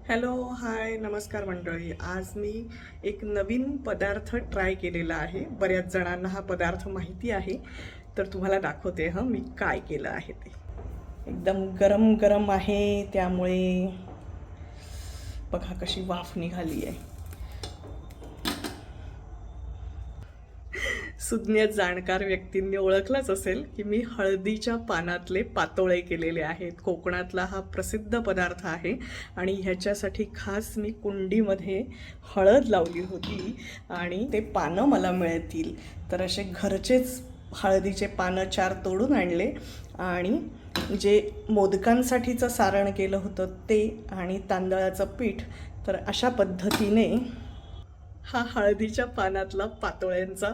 Hello hi नमस्कार मंडळी. आज मी एक नवीन पदार्थ ट्राय केलेला आहे. बऱ्याच जणांना हा पदार्थ माहिती आहे, तर तुम्हाला दाखवते मी काय केलं आहे ते. एकदम गरम गरम आहे, त्यामुळे बघा कशी वाफ निघाली आहे. सुज्ञ जाणकार व्यक्तींनी ओळखलंच असेल की मी हळदीच्या पानातले पातोळे केलेले आहेत. कोकणातला हा प्रसिद्ध पदार्थ आहे आणि ह्याच्यासाठी खास मी कुंडीमध्ये हळद लावली होती आणि ते पानं मला मिळतील तर असे घरचेच हळदीचे पानं 4 तोडून आणले आणि जे मोदकांसाठीचं सारण केलं होतं ते आणि तांदळाचं पीठ, तर अशा पद्धतीने हा हळदीच्या पानातला पातोळ्यांचा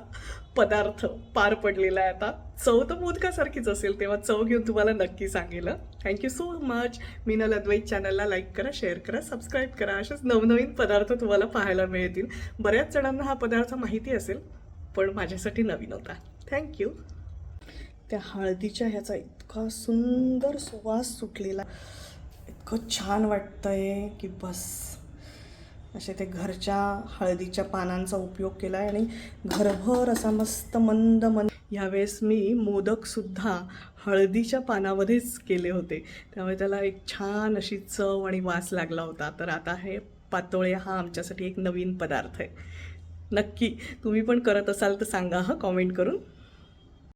पदार्थ पार पडलेला आहे. आता चव तर मोदकासारखीच असेल, तेव्हा चव घेऊन तुम्हाला नक्की सांगेल. Thank you so much. Meenal Advait चॅनलला लाईक करा, शेअर करा, सबस्क्राईब करा. असेच नवनवीन पदार्थ तुम्हाला पाहायला मिळतील. बऱ्याच जणांना हा पदार्थ माहिती असेल, पण माझ्यासाठी नवीन होता. थँक्यू. त्या हळदीच्या ह्याचा इतका सुंदर सुवास सुटलेला, इतकं छान वाटतंय की बस. असे ते घरच्या हळदीच्या पानांचा उपयोग केला आहे आणि घरभर असा मस्त मंद मंद. ह्यावेळेस मी मोदकसुद्धा हळदीच्या पानामध्येच केले होते, त्यामुळे त्याला एक छान अशी चव आणि वास लागला होता. तर आता हे पातोळे हा आमच्यासाठी एक नवीन पदार्थ आहे. नक्की तुम्ही पण करत असाल तर सांगा कॉमेंट करून.